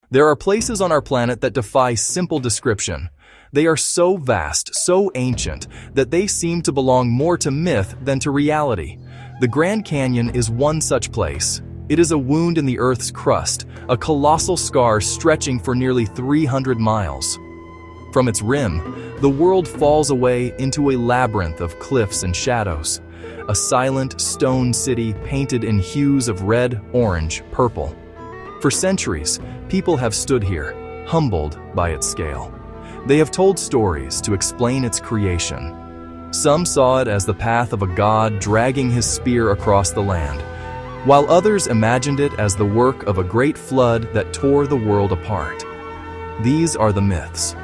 There are places on our planet that defy simple description. They are so vast, so ancient, that they seem to belong more to myth than to reality. The Grand Canyon is one such place. It is a wound in the Earth's crust, a colossal scar stretching for nearly 300 miles. From its rim, the world falls away into a labyrinth of cliffs and shadows, a silent stone city painted in hues of red, orange, purple. For centuries, people have stood here, humbled by its scale. They have told stories to explain its creation. Some saw it as the path of a god dragging his spear across the land, while others imagined it as the work of a great flood that tore the world apart. These are the myths.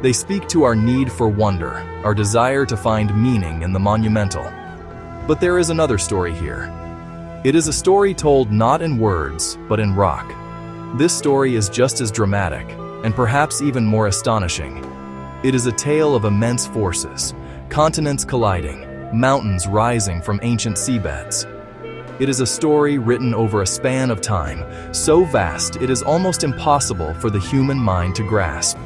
They speak to our need for wonder, our desire to find meaning in the monumental. But there is another story here. It is a story told not in words, but in rock. This story is just as dramatic, and perhaps even more astonishing. It is a tale of immense forces, continents colliding, mountains rising from ancient seabeds. It is a story written over a span of time, so vast it is almost impossible for the human mind to grasp.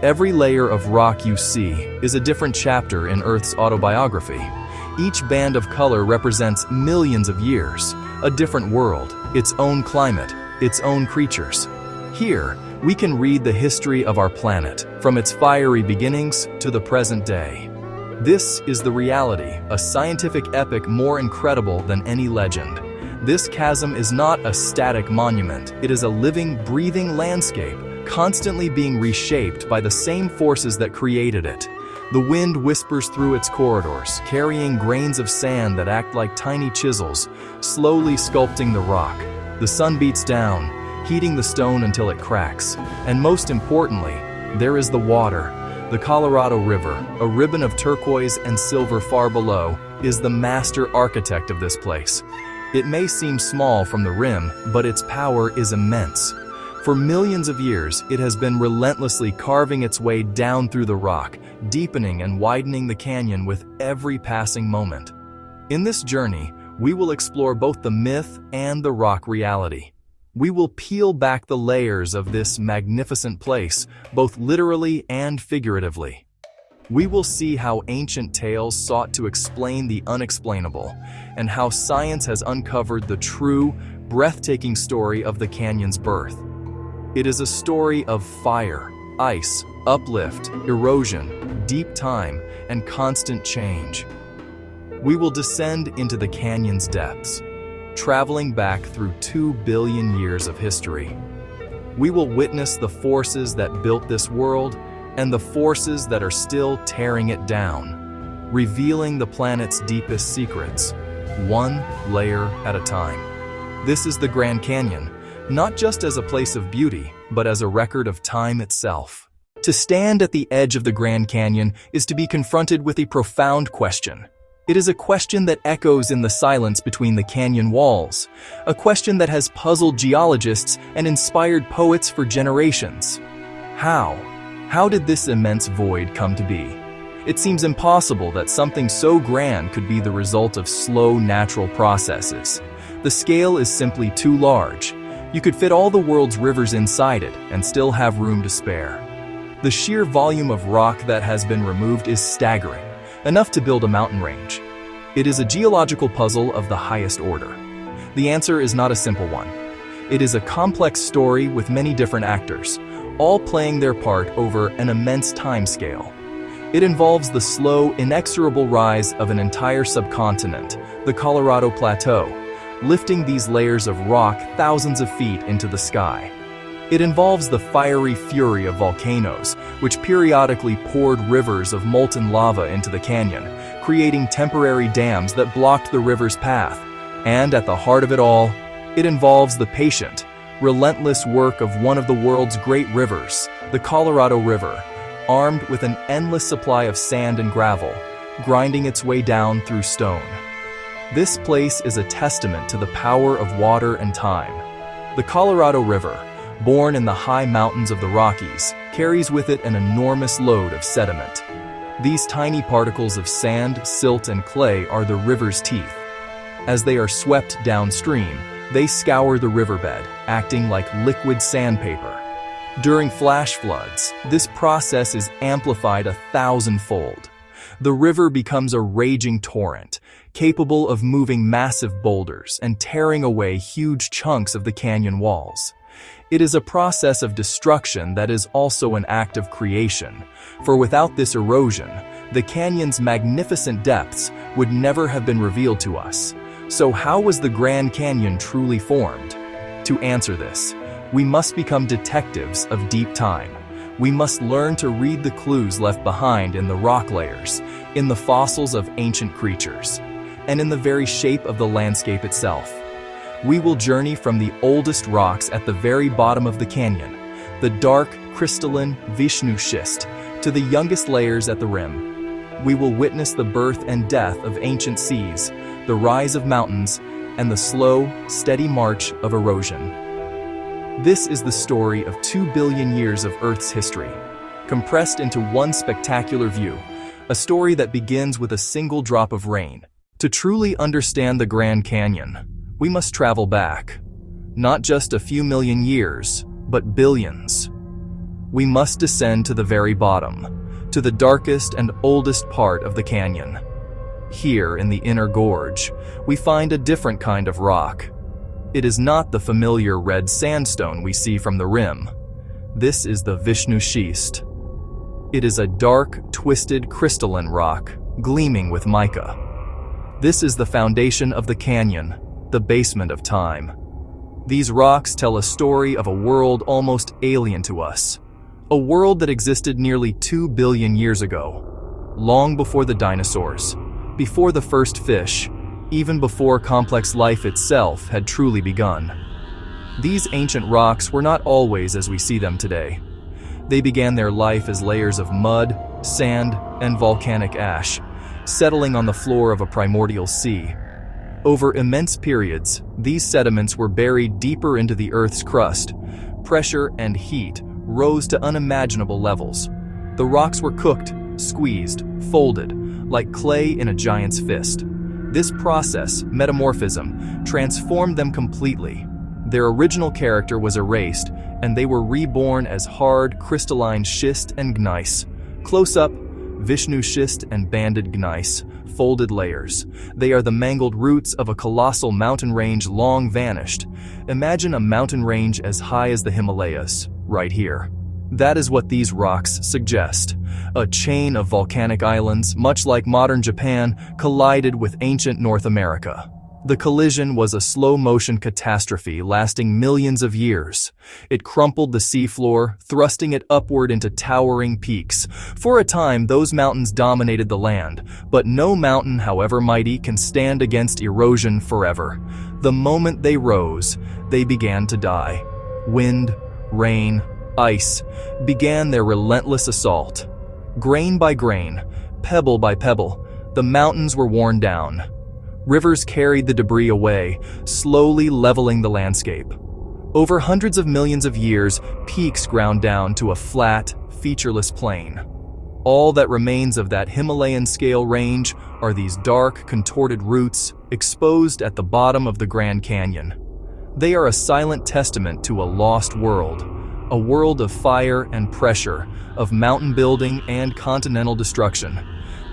Every layer of rock you see is a different chapter in Earth's autobiography. Each band of color represents millions of years, a different world, its own climate, its own creatures. Here, we can read the history of our planet, from its fiery beginnings to the present day. This is the reality, a scientific epic more incredible than any legend. This chasm is not a static monument, it is a living, breathing landscape, constantly being reshaped by the same forces that created it. The wind whispers through its corridors, carrying grains of sand that act like tiny chisels, slowly sculpting the rock. The sun beats down, heating the stone until it cracks. And most importantly, there is the water. The Colorado River, a ribbon of turquoise and silver far below, is the master architect of this place. It may seem small from the rim, but its power is immense. For millions of years, it has been relentlessly carving its way down through the rock, deepening and widening the canyon with every passing moment. In this journey, we will explore both the myth and the rock reality. We will peel back the layers of this magnificent place, both literally and figuratively. We will see how ancient tales sought to explain the unexplainable, and how science has uncovered the true, breathtaking story of the canyon's birth. It is a story of fire, ice, uplift, erosion, deep time, and constant change. We will descend into the canyon's depths, traveling back through 2 billion years of history. We will witness the forces that built this world and the forces that are still tearing it down, revealing the planet's deepest secrets, one layer at a time. This is the Grand Canyon, not just as a place of beauty, but as a record of time itself. To stand at the edge of the Grand Canyon is to be confronted with a profound question. It is a question that echoes in the silence between the canyon walls, a question that has puzzled geologists and inspired poets for generations. How? How did this immense void come to be? It seems impossible that something so grand could be the result of slow natural processes. The scale is simply too large. You could fit all the world's rivers inside it and still have room to spare. The sheer volume of rock that has been removed is staggering, enough to build a mountain range. It is a geological puzzle of the highest order. The answer is not a simple one. It is a complex story with many different actors, all playing their part over an immense time scale. It involves the slow, inexorable rise of an entire subcontinent, the Colorado Plateau, lifting these layers of rock thousands of feet into the sky. It involves the fiery fury of volcanoes, which periodically poured rivers of molten lava into the canyon, creating temporary dams that blocked the river's path. And at the heart of it all, it involves the patient, relentless work of one of the world's great rivers, the Colorado River, armed with an endless supply of sand and gravel, grinding its way down through stone. This place is a testament to the power of water and time. The Colorado River, born in the high mountains of the Rockies, carries with it an enormous load of sediment. These tiny particles of sand, silt, and clay are the river's teeth. As they are swept downstream, They scour the riverbed, acting like liquid sandpaper. During flash floods, this process is amplified 1,000-fold. The river becomes a raging torrent, capable of moving massive boulders and tearing away huge chunks of the canyon walls. It is a process of destruction that is also an act of creation, for without this erosion, the canyon's magnificent depths would never have been revealed to us. So how was the Grand Canyon truly formed? To answer this, we must become detectives of deep time. We must learn to read the clues left behind in the rock layers, in the fossils of ancient creatures, and in the very shape of the landscape itself. We will journey from the oldest rocks at the very bottom of the canyon, the dark, crystalline Vishnu schist, to the youngest layers at the rim. We will witness the birth and death of ancient seas, the rise of mountains, and the slow, steady march of erosion. This is the story of 2 billion years of Earth's history, compressed into one spectacular view, a story that begins with a single drop of rain. To truly understand the Grand Canyon, we must travel back, not just a few million years, but billions. We must descend to the very bottom, to the darkest and oldest part of the canyon. Here, in the inner gorge, we find a different kind of rock. It is not the familiar red sandstone we see from the rim. This is the Vishnu schist. It is a dark, twisted crystalline rock, gleaming with mica. This is the foundation of the canyon, the basement of time. These rocks tell a story of a world almost alien to us, a world that existed nearly 2 billion years ago, long before the dinosaurs, before the first fish, even before complex life itself had truly begun. These ancient rocks were not always as we see them today. They began their life as layers of mud, sand, and volcanic ash, settling on the floor of a primordial sea. Over immense periods, these sediments were buried deeper into the Earth's crust. Pressure and heat rose to unimaginable levels. The rocks were cooked, squeezed, folded, like clay in a giant's fist. This process, metamorphism, transformed them completely. Their original character was erased, and they were reborn as hard, crystalline schist and gneiss. Close up, Vishnu schist and banded gneiss, folded layers. They are the mangled roots of a colossal mountain range long vanished. Imagine a mountain range as high as the Himalayas, right here. That is what these rocks suggest. A chain of volcanic islands, much like modern Japan, collided with ancient North America. The collision was a slow-motion catastrophe lasting millions of years. It crumpled the seafloor, thrusting it upward into towering peaks. For a time, those mountains dominated the land, but no mountain, however mighty, can stand against erosion forever. The moment they rose, they began to die. Wind, rain, ice began their relentless assault. Grain by grain, pebble by pebble, the mountains were worn down. Rivers carried the debris away, slowly leveling the landscape. Over hundreds of millions of years, peaks ground down to a flat, featureless plain. All that remains of that Himalayan scale range are these dark, contorted roots exposed at the bottom of the Grand Canyon. They are a silent testament to a lost world, a world of fire and pressure, of mountain building and continental destruction.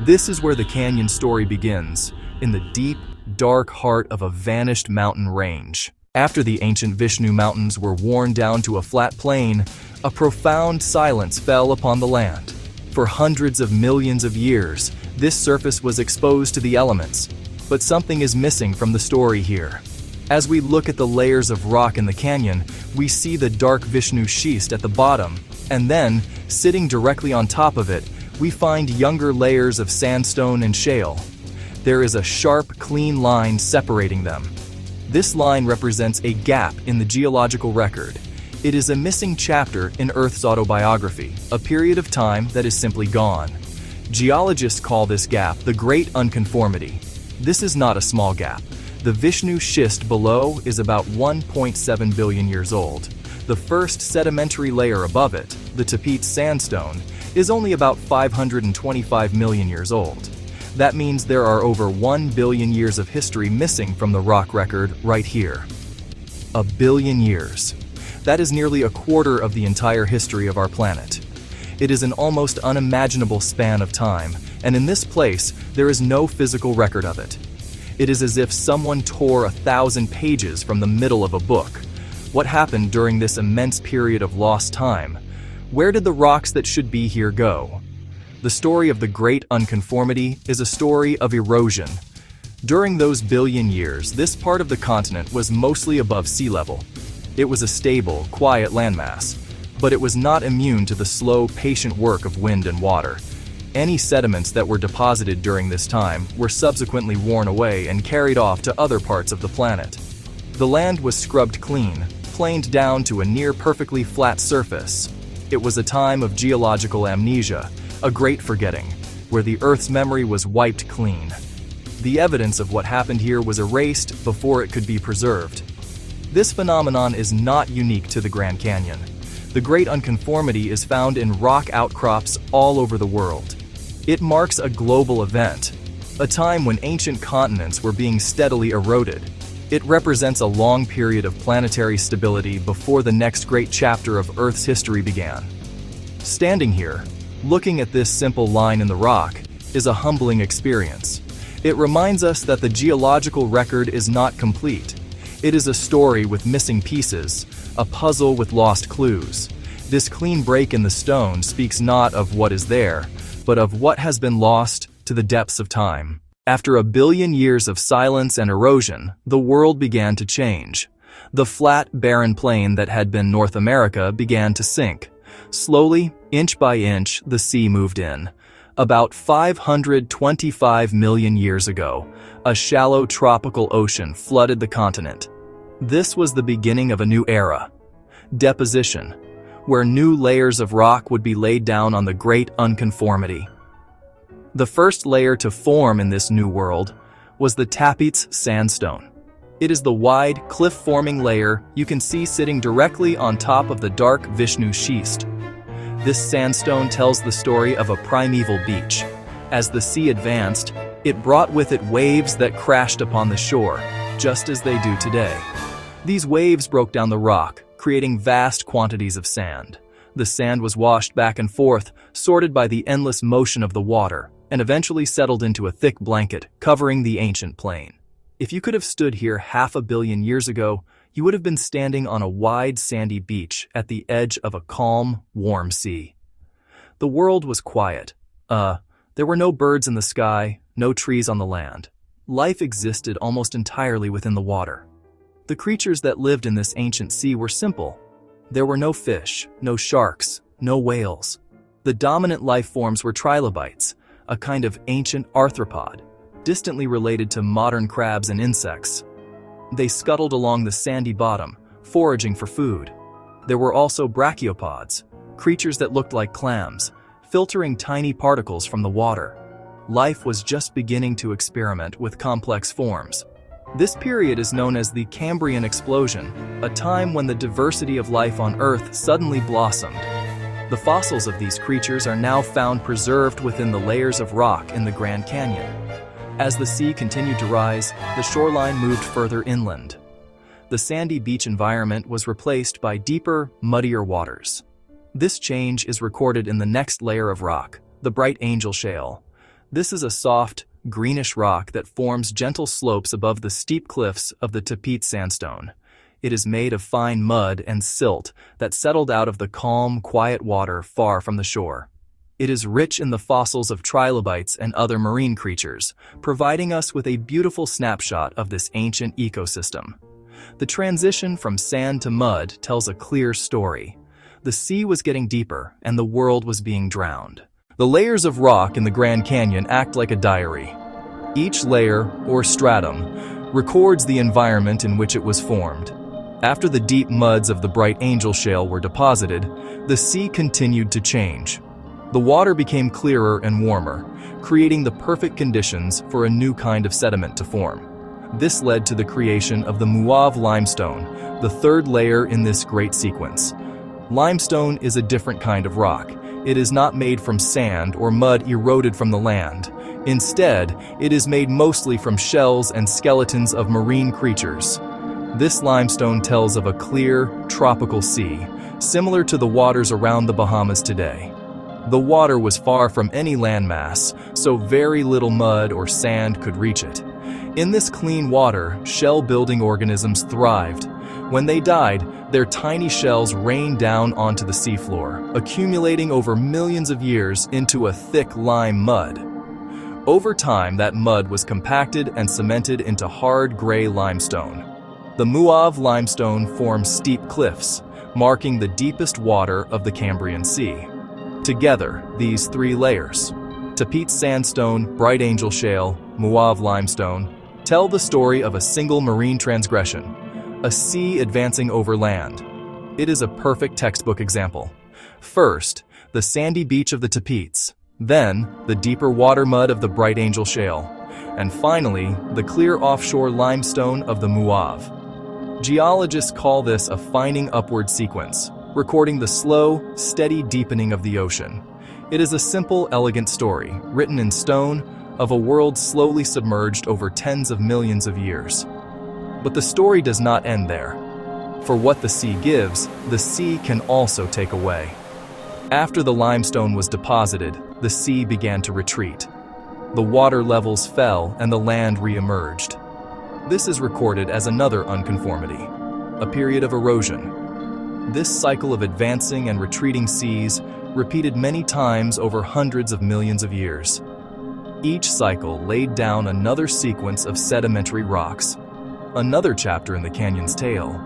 This is where the canyon story begins, in the deep, dark heart of a vanished mountain range. After the ancient Vishnu mountains were worn down to a flat plain, a profound silence fell upon the land. For hundreds of millions of years, this surface was exposed to the elements. But something is missing from the story here. As we look at the layers of rock in the canyon, we see the dark Vishnu schist at the bottom, and then, sitting directly on top of it, we find younger layers of sandstone and shale. There is a sharp, clean line separating them. This line represents a gap in the geological record. It is a missing chapter in Earth's autobiography, a period of time that is simply gone. Geologists call this gap the Great Unconformity. This is not a small gap. The Vishnu schist below is about 1.7 billion years old. The first sedimentary layer above it, the Tapete sandstone, is only about 525 million years old. That means there are over 1 billion years of history missing from the rock record right here. 1 billion years. That is nearly a quarter of the entire history of our planet. It is an almost unimaginable span of time, and in this place, there is no physical record of it. It is as if someone tore 1,000 pages from the middle of a book. What happened during this immense period of lost time? Where did the rocks that should be here go? The story of the Great Unconformity is a story of erosion. During those billion years, this part of the continent was mostly above sea level. It was a stable, quiet landmass, but it was not immune to the slow, patient work of wind and water. Any sediments that were deposited during this time were subsequently worn away and carried off to other parts of the planet. The land was scrubbed clean, planed down to a near perfectly flat surface. It was a time of geological amnesia, a great forgetting, where the Earth's memory was wiped clean. The evidence of what happened here was erased before it could be preserved. This phenomenon is not unique to the Grand Canyon. The Great Unconformity is found in rock outcrops all over the world. It marks a global event, a time when ancient continents were being steadily eroded. It represents a long period of planetary stability before the next great chapter of Earth's history began. Standing here, looking at this simple line in the rock, is a humbling experience. It reminds us that the geological record is not complete. It is a story with missing pieces, a puzzle with lost clues. This clean break in the stone speaks not of what is there, but of what has been lost to the depths of time. After 1 billion years of silence and erosion, the world began to change. The flat, barren plain that had been North America began to sink. Slowly, inch by inch, the sea moved in. About 525 million years ago, a shallow tropical ocean flooded the continent. This was the beginning of a new era, deposition, where new layers of rock would be laid down on the Great Unconformity. The first layer to form in this new world was the Tapeats sandstone. It is the wide, cliff-forming layer you can see sitting directly on top of the dark Vishnu schist. This sandstone tells the story of a primeval beach. As the sea advanced, it brought with it waves that crashed upon the shore, just as they do today. These waves broke down the rock, creating vast quantities of sand. The sand was washed back and forth, sorted by the endless motion of the water, and eventually settled into a thick blanket covering the ancient plain. If you could have stood here 500 million years ago, you would have been standing on a wide sandy beach at the edge of a calm, warm sea. The world was quiet. There were no birds in the sky, no trees on the land. Life existed almost entirely within the water. The creatures that lived in this ancient sea were simple. There were no fish, no sharks, no whales. The dominant life forms were trilobites, a kind of ancient arthropod, distantly related to modern crabs and insects. They scuttled along the sandy bottom, foraging for food. There were also brachiopods, creatures that looked like clams, filtering tiny particles from the water. Life was just beginning to experiment with complex forms. This period is known as the Cambrian explosion, a time when the diversity of life on Earth suddenly blossomed. The fossils of these creatures are now found preserved within the layers of rock in the Grand Canyon. As the sea continued to rise, the shoreline moved further inland. The sandy beach environment was replaced by deeper, muddier waters. This change is recorded in the next layer of rock, the Bright Angel Shale. This is a soft, greenish rock that forms gentle slopes above the steep cliffs of the Tapeats sandstone. It is made of fine mud and silt that settled out of the calm, quiet water far from the shore. It is rich in the fossils of trilobites and other marine creatures, providing us with a beautiful snapshot of this ancient ecosystem. The transition from sand to mud tells a clear story. The sea was getting deeper, and the world was being drowned. The layers of rock in the Grand Canyon act like a diary. Each layer, or stratum, records the environment in which it was formed. After the deep muds of the Bright Angel Shale were deposited, the sea continued to change. The water became clearer and warmer, creating the perfect conditions for a new kind of sediment to form. This led to the creation of the Mauve limestone, the third layer in this great sequence. Limestone is a different kind of rock. It is not made from sand or mud eroded from the land. Instead, it is made mostly from shells and skeletons of marine creatures. This limestone tells of a clear, tropical sea, similar to the waters around the Bahamas today. The water was far from any landmass, so very little mud or sand could reach it. In this clean water, shell-building organisms thrived. When they died, their tiny shells rained down onto the seafloor, accumulating over millions of years into a thick lime mud. Over time, that mud was compacted and cemented into hard gray limestone. The Mauve limestone forms steep cliffs, marking the deepest water of the Cambrian Sea. Together, these three layers, Tapete sandstone, Bright Angel shale, Mauve limestone, tell the story of a single marine transgression, a sea advancing over land. It is a perfect textbook example. First, the sandy beach of the Tapetes, then the deeper water mud of the Bright Angel shale, and finally, the clear offshore limestone of the Mauve. Geologists call this a fining upward sequence, recording the slow, steady deepening of the ocean. It is a simple, elegant story, written in stone, of a world slowly submerged over tens of millions of years. But the story does not end there. For what the sea gives, the sea can also take away. After the limestone was deposited, the sea began to retreat. The water levels fell and the land re-emerged. This is recorded as another unconformity, a period of erosion. This cycle of advancing and retreating seas repeated many times over hundreds of millions of years. Each cycle laid down another sequence of sedimentary rocks, another chapter in the canyon's tale.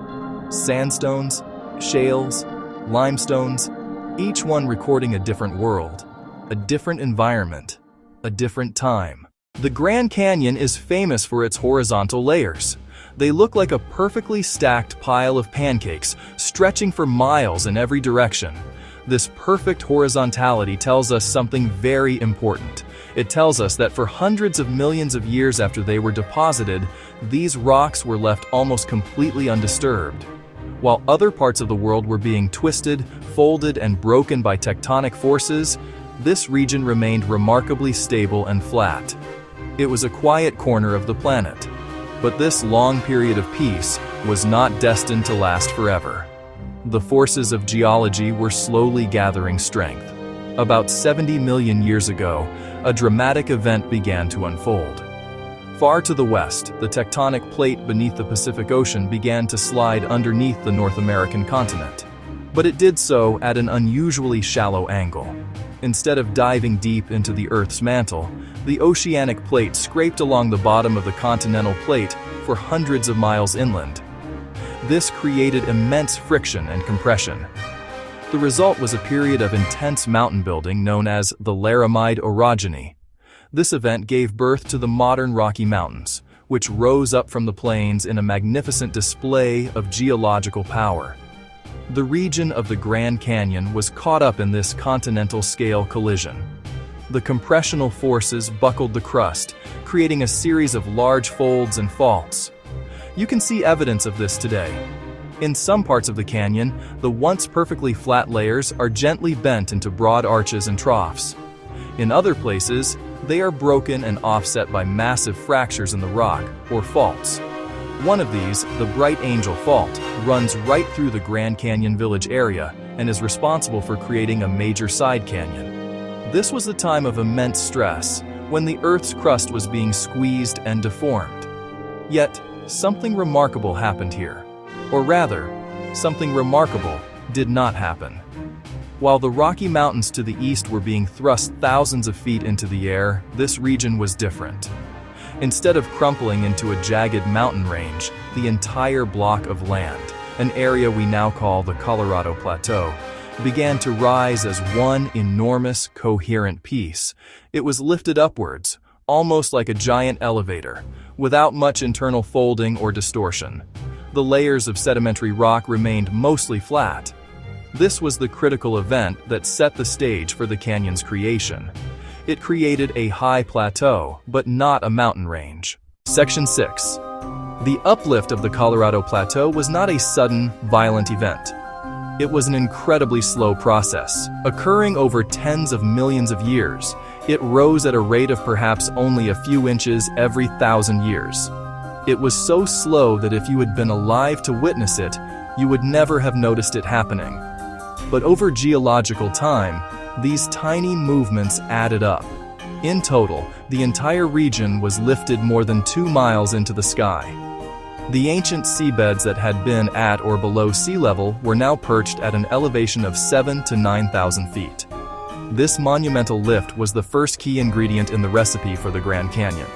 Sandstones, shales, limestones, each one recording a different world, a different environment, a different time. The Grand Canyon is famous for its horizontal layers. They look like a perfectly stacked pile of pancakes, stretching for miles in every direction. This perfect horizontality tells us something very important. It tells us that for hundreds of millions of years after they were deposited, these rocks were left almost completely undisturbed. While other parts of the world were being twisted, folded, and broken by tectonic forces, this region remained remarkably stable and flat. It was a quiet corner of the planet. But this long period of peace was not destined to last forever. The forces of geology were slowly gathering strength. About 70 million years ago, a dramatic event began to unfold. Far to the west, the tectonic plate beneath the Pacific Ocean began to slide underneath the North American continent. But it did so at an unusually shallow angle. Instead of diving deep into the Earth's mantle, the oceanic plate scraped along the bottom of the continental plate for hundreds of miles inland. This created immense friction and compression. The result was a period of intense mountain building known as the Laramide orogeny. This event gave birth to the modern Rocky Mountains, which rose up from the plains in a magnificent display of geological power. The region of the Grand Canyon was caught up in this continental-scale collision. The compressional forces buckled the crust, creating a series of large folds and faults. You can see evidence of this today. In some parts of the canyon, the once perfectly flat layers are gently bent into broad arches and troughs. In other places, they are broken and offset by massive fractures in the rock, or faults. One of these, the Bright Angel Fault, runs right through the Grand Canyon Village area and is responsible for creating a major side canyon. This was a time of immense stress, when the Earth's crust was being squeezed and deformed. Yet, something remarkable happened here. Or rather, something remarkable did not happen. While the Rocky Mountains to the east were being thrust thousands of feet into the air, this region was different. Instead of crumpling into a jagged mountain range, the entire block of land, an area we now call the Colorado Plateau, began to rise as one enormous, coherent piece. It was lifted upwards, almost like a giant elevator, without much internal folding or distortion. The layers of sedimentary rock remained mostly flat. This was the critical event that set the stage for the canyon's creation. It created a high plateau, but not a mountain range. Section 6. The uplift of the Colorado Plateau was not a sudden, violent event. It was an incredibly slow process, occurring over tens of millions of years. It rose at a rate of perhaps only a few inches every 1,000 years. It was so slow that if you had been alive to witness it, you would never have noticed it happening. But over geological time, these tiny movements added up. In total, the entire region was lifted more than 2 miles into the sky. The ancient seabeds that had been at or below sea level were now perched at an elevation of 7,000 to 9,000 feet. This monumental lift was the first key ingredient in the recipe for the Grand Canyon.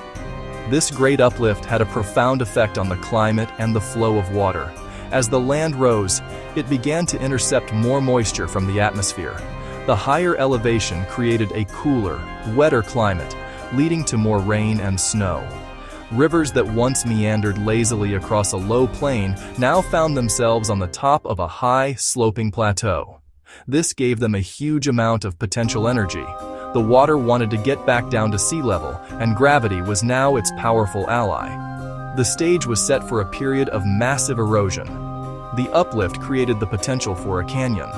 This great uplift had a profound effect on the climate and the flow of water. As the land rose, it began to intercept more moisture from the atmosphere. The higher elevation created a cooler, wetter climate, leading to more rain and snow. Rivers that once meandered lazily across a low plain now found themselves on the top of a high, sloping plateau. This gave them a huge amount of potential energy. The water wanted to get back down to sea level, and gravity was now its powerful ally. The stage was set for a period of massive erosion. The uplift created the potential for a canyon.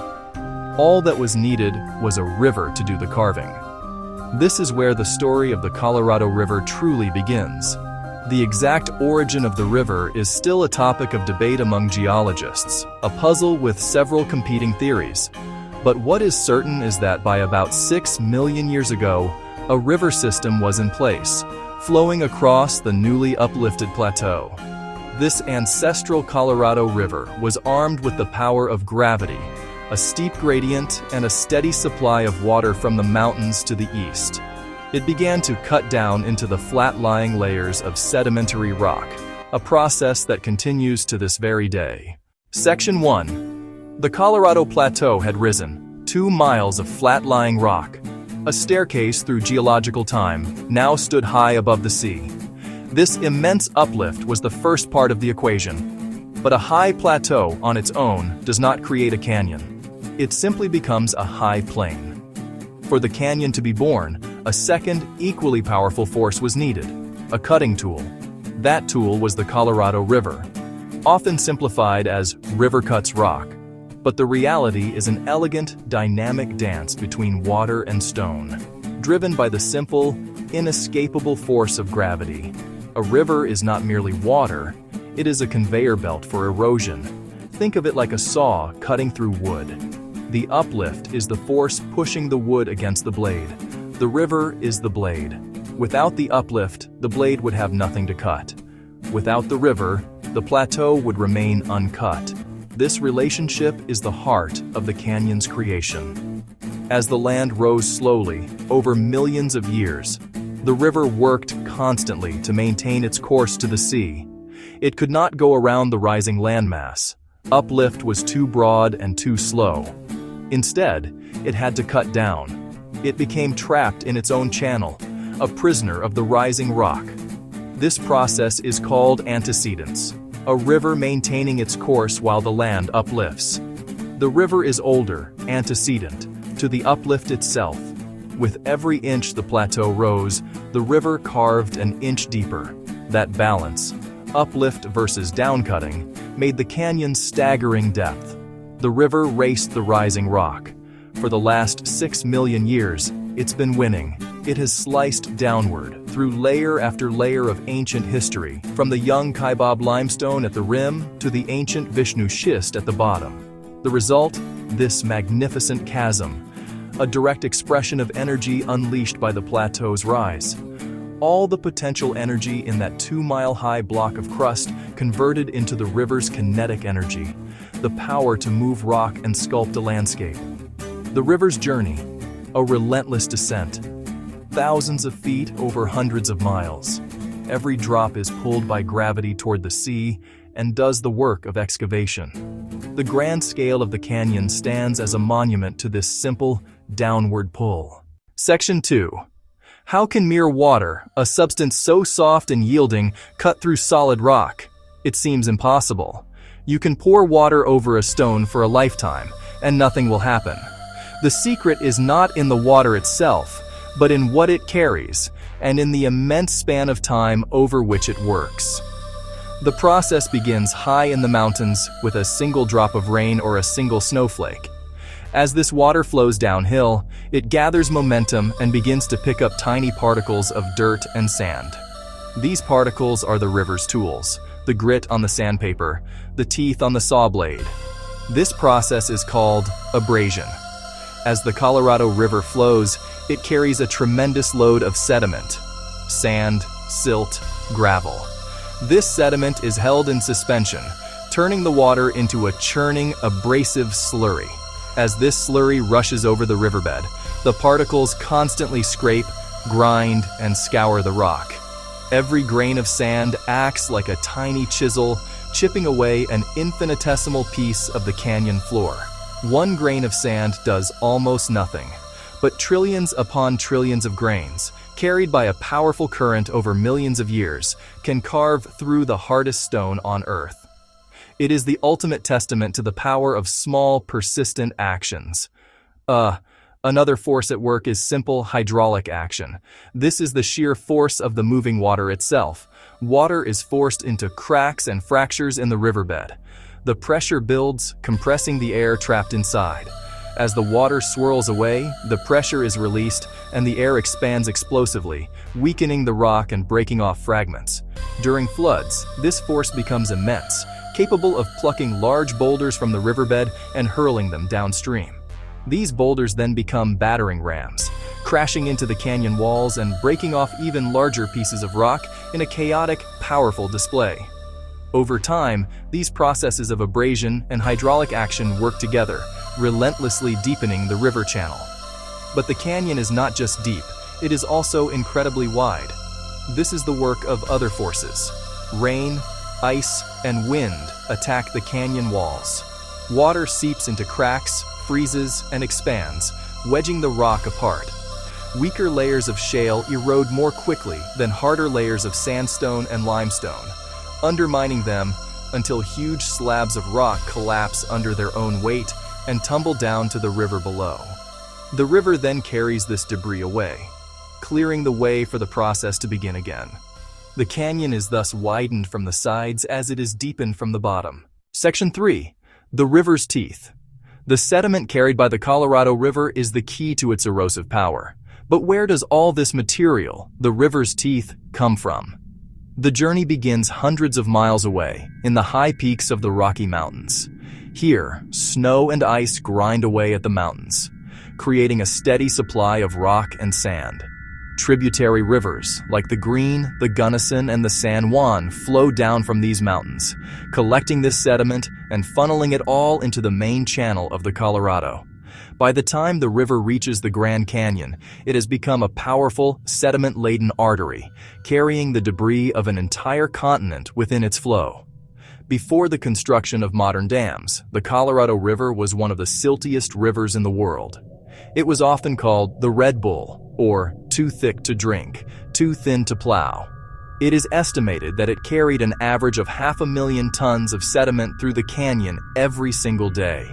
All that was needed was a river to do the carving. This is where the story of the Colorado River truly begins. The exact origin of the river is still a topic of debate among geologists, a puzzle with several competing theories. But what is certain is that by about 6 million years ago, a river system was in place, flowing across the newly uplifted plateau. This ancestral Colorado River was armed with the power of gravity, a steep gradient, and a steady supply of water from the mountains to the east. It began to cut down into the flat-lying layers of sedimentary rock, a process that continues to this very day. Section 1. The Colorado Plateau had risen, 2 miles of flat-lying rock. A staircase through geological time now stood high above the sea. This immense uplift was the first part of the equation. But a high plateau on its own does not create a canyon. It simply becomes a high plain. For the canyon to be born, a second, equally powerful force was needed, a cutting tool. That tool was the Colorado River, often simplified as river cuts rock. But the reality is an elegant, dynamic dance between water and stone, driven by the simple, inescapable force of gravity. A river is not merely water, it is a conveyor belt for erosion. Think of it like a saw cutting through wood. The uplift is the force pushing the wood against the blade. The river is the blade. Without the uplift, the blade would have nothing to cut. Without the river, the plateau would remain uncut. This relationship is the heart of the canyon's creation. As the land rose slowly, over millions of years, the river worked constantly to maintain its course to the sea. It could not go around the rising landmass. Uplift was too broad and too slow. Instead, it had to cut down. It became trapped in its own channel, a prisoner of the rising rock. This process is called antecedence, a river maintaining its course while the land uplifts. The river is older, antecedent, to the uplift itself. With every inch the plateau rose, the river carved an inch deeper. That balance, uplift versus downcutting, made the canyon's staggering depth. The river raced the rising rock. For the last 6 million years, it's been winning. It has sliced downward through layer after layer of ancient history, from the young Kaibab limestone at the rim to the ancient Vishnu schist at the bottom. The result? This magnificent chasm, a direct expression of energy unleashed by the plateau's rise. All the potential energy in that 2-mile-high block of crust converted into the river's kinetic energy, the power to move rock and sculpt a landscape. The river's journey, a relentless descent. Thousands of feet over hundreds of miles. Every drop is pulled by gravity toward the sea and does the work of excavation. The grand scale of the canyon stands as a monument to this simple, downward pull. Section 2. How can mere water, a substance so soft and yielding, cut through solid rock? It seems impossible. You can pour water over a stone for a lifetime, and nothing will happen. The secret is not in the water itself, but in what it carries, and in the immense span of time over which it works. The process begins high in the mountains with a single drop of rain or a single snowflake. As this water flows downhill, it gathers momentum and begins to pick up tiny particles of dirt and sand. These particles are the river's tools, the grit on the sandpaper, the teeth on the saw blade. This process is called abrasion. As the Colorado River flows, it carries a tremendous load of sediment, sand, silt, gravel. This sediment is held in suspension, turning the water into a churning, abrasive slurry. As this slurry rushes over the riverbed, the particles constantly scrape, grind, and scour the rock. Every grain of sand acts like a tiny chisel, chipping away an infinitesimal piece of the canyon floor. One grain of sand does almost nothing, but trillions upon trillions of grains, carried by a powerful current over millions of years, can carve through the hardest stone on Earth. It is the ultimate testament to the power of small, persistent actions. Another force at work is simple hydraulic action. This is the sheer force of the moving water itself. Water is forced into cracks and fractures in the riverbed. The pressure builds, compressing the air trapped inside. As the water swirls away, the pressure is released and the air expands explosively, weakening the rock and breaking off fragments. During floods, this force becomes immense, capable of plucking large boulders from the riverbed and hurling them downstream. These boulders then become battering rams, crashing into the canyon walls and breaking off even larger pieces of rock in a chaotic, powerful display. Over time, these processes of abrasion and hydraulic action work together, relentlessly deepening the river channel. But the canyon is not just deep, it is also incredibly wide. This is the work of other forces. Rain, ice, and wind attack the canyon walls. Water seeps into cracks, freezes, and expands, wedging the rock apart. Weaker layers of shale erode more quickly than harder layers of sandstone and limestone, undermining them until huge slabs of rock collapse under their own weight and tumble down to the river below. The river then carries this debris away, clearing the way for the process to begin again. The canyon is thus widened from the sides as it is deepened from the bottom. Section 3. The river's teeth. The sediment carried by the Colorado River is the key to its erosive power. But where does all this material, the river's teeth, come from? The journey begins hundreds of miles away, in the high peaks of the Rocky Mountains. Here, snow and ice grind away at the mountains, creating a steady supply of rock and sand. Tributary rivers, like the Green, the Gunnison, and the San Juan, flow down from these mountains, collecting this sediment and funneling it all into the main channel of the Colorado. By the time the river reaches the Grand Canyon, it has become a powerful, sediment-laden artery, carrying the debris of an entire continent within its flow. Before the construction of modern dams, the Colorado River was one of the siltiest rivers in the world. It was often called the Red Bull, or too thick to drink, too thin to plow. It is estimated that it carried an average of 500,000 tons of sediment through the canyon every single day.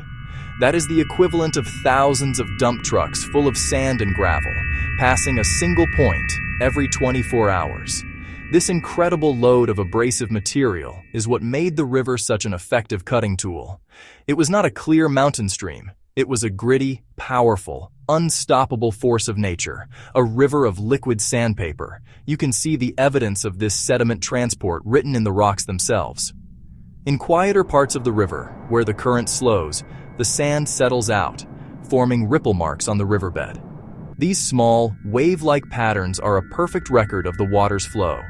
That is the equivalent of thousands of dump trucks full of sand and gravel, passing a single point every 24 hours. This incredible load of abrasive material is what made the river such an effective cutting tool. It was not a clear mountain stream. It was a gritty, powerful, unstoppable force of nature, a river of liquid sandpaper. You can see the evidence of this sediment transport written in the rocks themselves. In quieter parts of the river, where the current slows, the sand settles out, forming ripple marks on the riverbed. These small, wave-like patterns are a perfect record of the water's flow.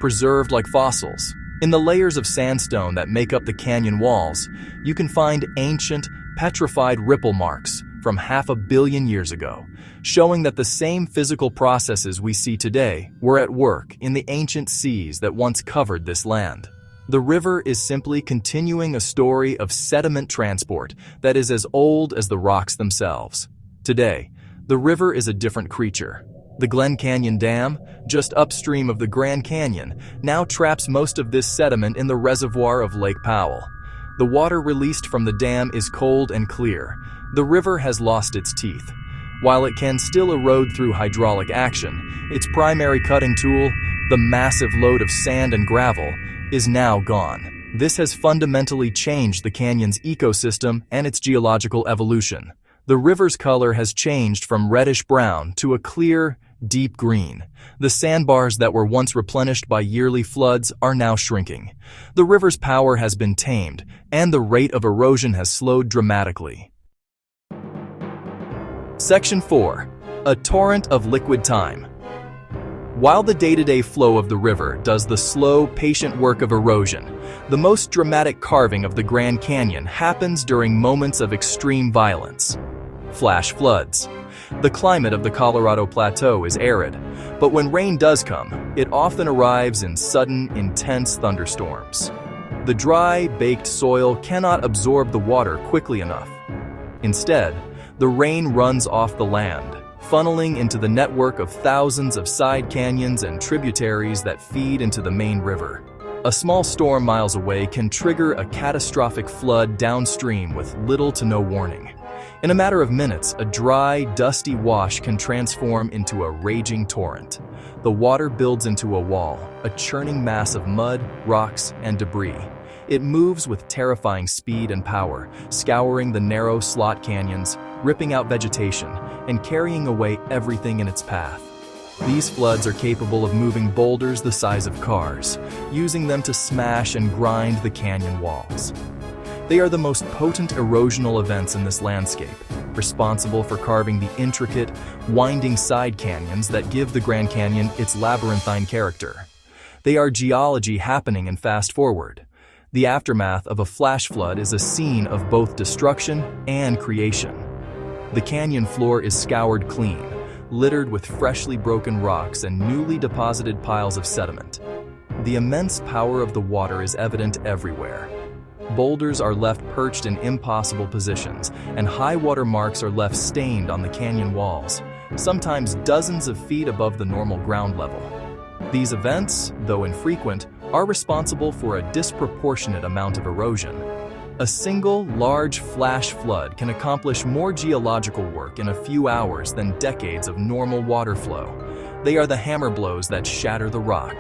Preserved like fossils, in the layers of sandstone that make up the canyon walls, you can find ancient, petrified ripple marks from 500 million years ago, showing that the same physical processes we see today were at work in the ancient seas that once covered this land. The river is simply continuing a story of sediment transport that is as old as the rocks themselves. Today, the river is a different creature. The Glen Canyon Dam, just upstream of the Grand Canyon, now traps most of this sediment in the reservoir of Lake Powell. The water released from the dam is cold and clear. The river has lost its teeth. While it can still erode through hydraulic action, its primary cutting tool, the massive load of sand and gravel, is now gone. This has fundamentally changed the canyon's ecosystem and its geological evolution. The river's color has changed from reddish-brown to a clear, deep green. The sandbars that were once replenished by yearly floods are now shrinking. The river's power has been tamed, and the rate of erosion has slowed dramatically. Section 4. A torrent of liquid time. While the day-to-day flow of the river does the slow, patient work of erosion, the most dramatic carving of the Grand Canyon happens during moments of extreme violence. Flash floods. The climate of the Colorado Plateau is arid, but when rain does come, it often arrives in sudden, intense thunderstorms. The dry, baked soil cannot absorb the water quickly enough. Instead, the rain runs off the land, funneling into the network of thousands of side canyons and tributaries that feed into the main river. A small storm miles away can trigger a catastrophic flood downstream with little to no warning. In a matter of minutes, a dry, dusty wash can transform into a raging torrent. The water builds into a wall, a churning mass of mud, rocks, and debris. It moves with terrifying speed and power, scouring the narrow slot canyons, ripping out vegetation, and carrying away everything in its path. These floods are capable of moving boulders the size of cars, using them to smash and grind the canyon walls. They are the most potent erosional events in this landscape, responsible for carving the intricate, winding side canyons that give the Grand Canyon its labyrinthine character. They are geology happening in fast forward. The aftermath of a flash flood is a scene of both destruction and creation. The canyon floor is scoured clean, littered with freshly broken rocks and newly deposited piles of sediment. The immense power of the water is evident everywhere. Boulders are left perched in impossible positions, and high water marks are left stained on the canyon walls, sometimes dozens of feet above the normal ground level. These events, though infrequent, are responsible for a disproportionate amount of erosion. A single, large flash flood can accomplish more geological work in a few hours than decades of normal water flow. They are the hammer blows that shatter the rock.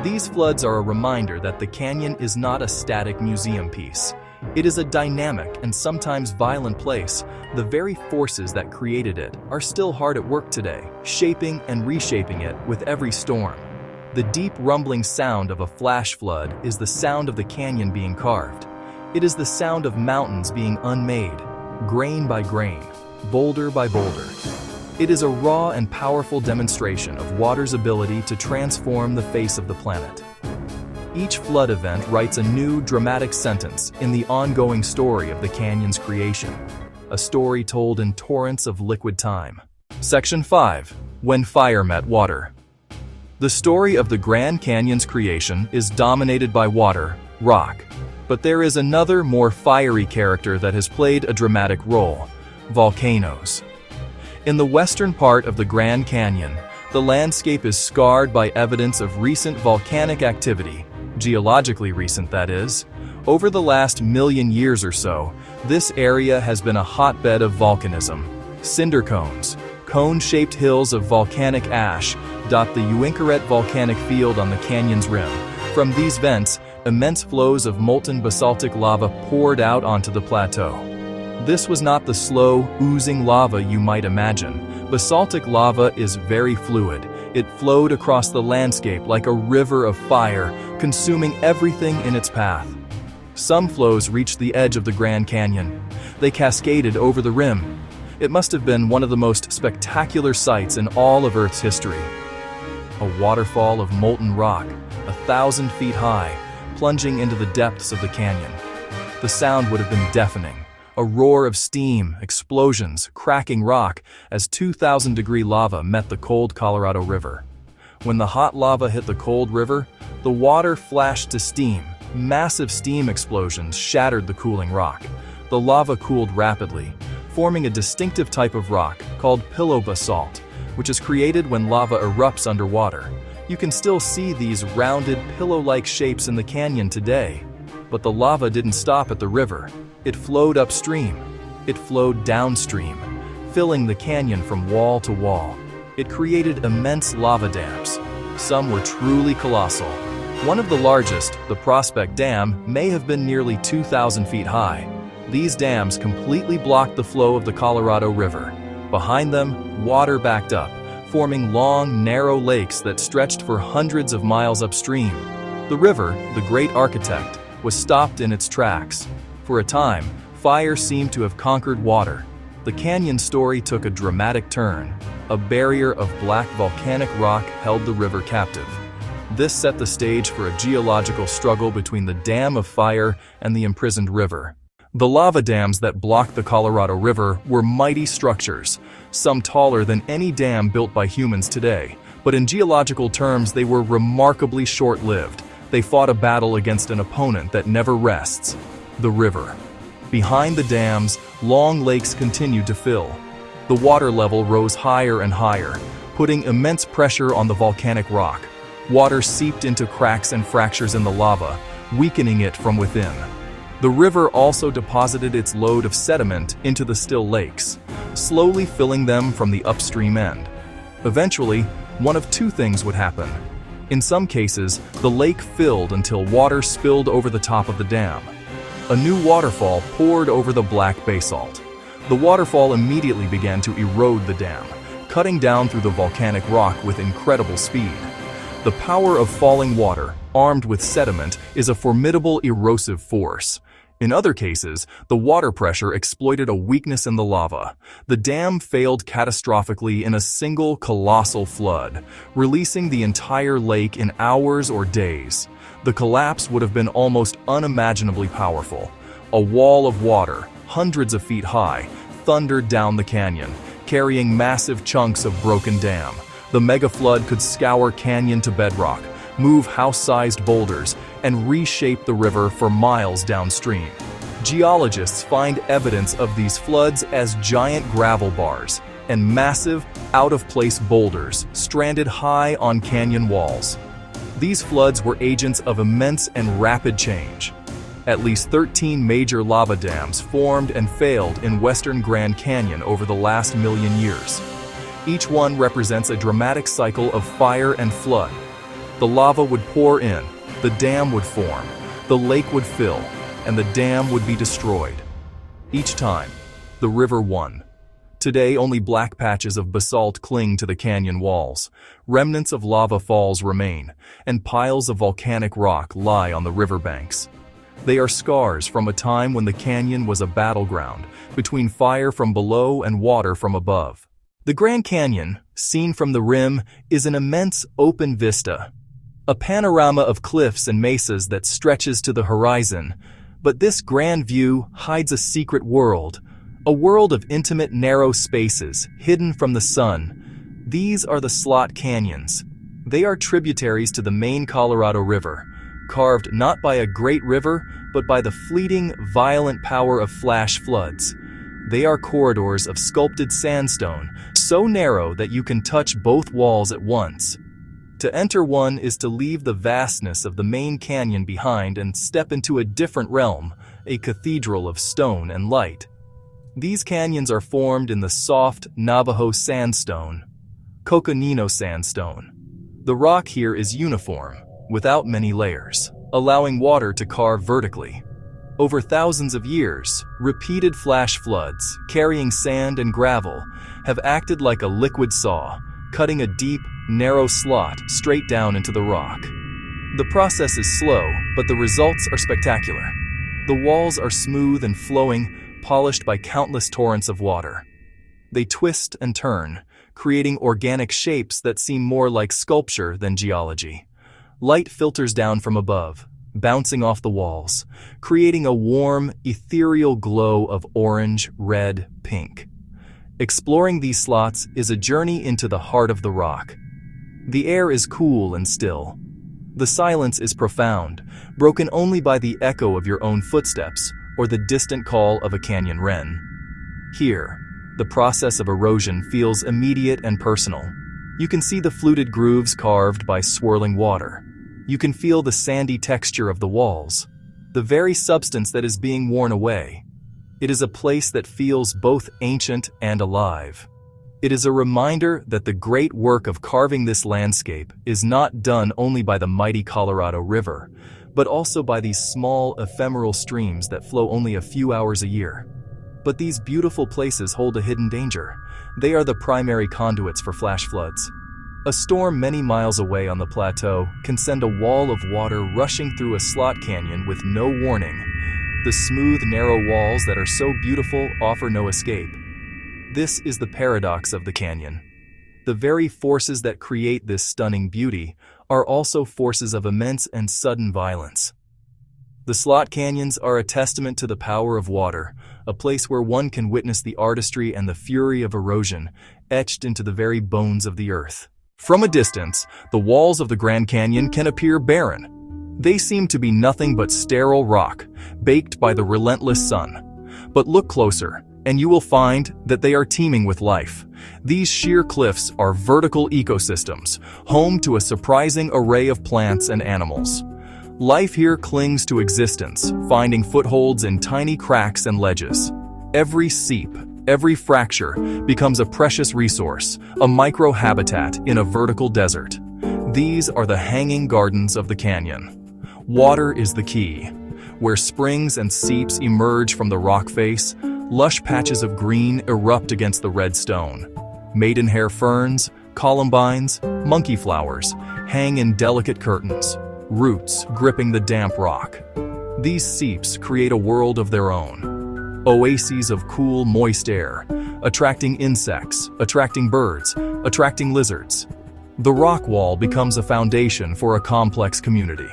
These floods are a reminder that the canyon is not a static museum piece. It is a dynamic and sometimes violent place. The very forces that created it are still hard at work today, shaping and reshaping it with every storm. The deep rumbling sound of a flash flood is the sound of the canyon being carved. It is the sound of mountains being unmade, grain by grain, boulder by boulder. It is a raw and powerful demonstration of water's ability to transform the face of the planet. Each flood event writes a new, dramatic sentence in the ongoing story of the canyon's creation, a story told in torrents of liquid time. Section 5. When Fire Met Water. The story of the Grand Canyon's creation is dominated by water, rock. But there is another, more fiery character that has played a dramatic role: volcanoes. In the western part of the Grand Canyon, the landscape is scarred by evidence of recent volcanic activity, geologically recent that is. Over the last million years or so, this area has been a hotbed of volcanism. Cinder cones, cone-shaped hills of volcanic ash, dot the Uinkaret volcanic field on the canyon's rim. From these vents, immense flows of molten basaltic lava poured out onto the plateau. This was not the slow, oozing lava you might imagine. Basaltic lava is very fluid. It flowed across the landscape like a river of fire, consuming everything in its path. Some flows reached the edge of the Grand Canyon. They cascaded over the rim. It must have been one of the most spectacular sights in all of Earth's history. A waterfall of molten rock, 1,000 feet high, plunging into the depths of the canyon. The sound would have been deafening. A roar of steam, explosions, cracking rock as 2,000-degree lava met the cold Colorado River. When the hot lava hit the cold river, the water flashed to steam. Massive steam explosions shattered the cooling rock. The lava cooled rapidly, forming a distinctive type of rock called pillow basalt, which is created when lava erupts underwater. You can still see these rounded, pillow-like shapes in the canyon today. But the lava didn't stop at the river. It flowed upstream. It flowed downstream, filling the canyon from wall to wall. It created immense lava dams. Some were truly colossal. One of the largest, the Prospect Dam, may have been nearly 2,000 feet high. These dams completely blocked the flow of the Colorado River. Behind them, water backed up, forming long, narrow lakes that stretched for hundreds of miles upstream. The river, the great architect, was stopped in its tracks. For a time, fire seemed to have conquered water. The canyon story took a dramatic turn. A barrier of black volcanic rock held the river captive. This set the stage for a geological struggle between the dam of fire and the imprisoned river. The lava dams that blocked the Colorado River were mighty structures, some taller than any dam built by humans today. But in geological terms, they were remarkably short-lived. They fought a battle against an opponent that never rests: the river. Behind the dams, long lakes continued to fill. The water level rose higher and higher, putting immense pressure on the volcanic rock. Water seeped into cracks and fractures in the lava, weakening it from within. The river also deposited its load of sediment into the still lakes, slowly filling them from the upstream end. Eventually, one of two things would happen. In some cases, the lake filled until water spilled over the top of the dam. A new waterfall poured over the black basalt. The waterfall immediately began to erode the dam, cutting down through the volcanic rock with incredible speed. The power of falling water, armed with sediment, is a formidable erosive force. In other cases, the water pressure exploited a weakness in the lava. The dam failed catastrophically in a single colossal flood, releasing the entire lake in hours or days. The collapse would have been almost unimaginably powerful. A wall of water, hundreds of feet high, thundered down the canyon, carrying massive chunks of broken dam. The mega flood could scour canyon to bedrock, move house-sized boulders, and reshape the river for miles downstream. Geologists find evidence of these floods as giant gravel bars and massive, out-of-place boulders stranded high on canyon walls. These floods were agents of immense and rapid change. At least 13 major lava dams formed and failed in western Grand Canyon over the last million years. Each one represents a dramatic cycle of fire and flood. The lava would pour in, the dam would form, the lake would fill, and the dam would be destroyed. Each time, the river won. Today, only black patches of basalt cling to the canyon walls. Remnants of lava falls remain, and piles of volcanic rock lie on the riverbanks. They are scars from a time when the canyon was a battleground between fire from below and water from above. The Grand Canyon, seen from the rim, is an immense open vista, a panorama of cliffs and mesas that stretches to the horizon. But this grand view hides a secret world, a world of intimate, narrow spaces hidden from the sun. These are the slot canyons. They are tributaries to the main Colorado River, carved not by a great river, but by the fleeting, violent power of flash floods. They are corridors of sculpted sandstone, so narrow that you can touch both walls at once. To enter one is to leave the vastness of the main canyon behind and step into a different realm, a cathedral of stone and light. These canyons are formed in the soft Navajo sandstone, Coconino sandstone. The rock here is uniform, without many layers, allowing water to carve vertically. Over thousands of years, repeated flash floods, carrying sand and gravel, have acted like a liquid saw, cutting a deep, narrow slot straight down into the rock. The process is slow, but the results are spectacular. The walls are smooth and flowing, polished by countless torrents of water. They twist and turn, creating organic shapes that seem more like sculpture than geology. Light filters down from above, bouncing off the walls, creating a warm, ethereal glow of orange, red, pink. Exploring these slots is a journey into the heart of the rock. The air is cool and still. The silence is profound, broken only by the echo of your own footsteps or the distant call of a canyon wren. Here, the process of erosion feels immediate and personal. You can see the fluted grooves carved by swirling water. You can feel the sandy texture of the walls, the very substance that is being worn away. It is a place that feels both ancient and alive. It is a reminder that the great work of carving this landscape is not done only by the mighty Colorado River, but also by these small, ephemeral streams that flow only a few hours a year. But these beautiful places hold a hidden danger. They are the primary conduits for flash floods. A storm many miles away on the plateau can send a wall of water rushing through a slot canyon with no warning. The smooth, narrow walls that are so beautiful offer no escape. This is the paradox of the canyon. The very forces that create this stunning beauty are also forces of immense and sudden violence. The slot canyons are a testament to the power of water, a place where one can witness the artistry and the fury of erosion etched into the very bones of the earth. From a distance, the walls of the Grand Canyon can appear barren. They seem to be nothing but sterile rock, baked by the relentless sun. But look closer, and you will find that they are teeming with life. These sheer cliffs are vertical ecosystems, home to a surprising array of plants and animals. Life here clings to existence, finding footholds in tiny cracks and ledges. Every seep, every fracture becomes a precious resource, a microhabitat in a vertical desert. These are the hanging gardens of the canyon. Water is the key. Where springs and seeps emerge from the rock face, lush patches of green erupt against the red stone. Maidenhair ferns, columbines, monkey flowers hang in delicate curtains, roots gripping the damp rock. These seeps create a world of their own. Oases of cool, moist air, attracting insects, attracting birds, attracting lizards. The rock wall becomes a foundation for a complex community.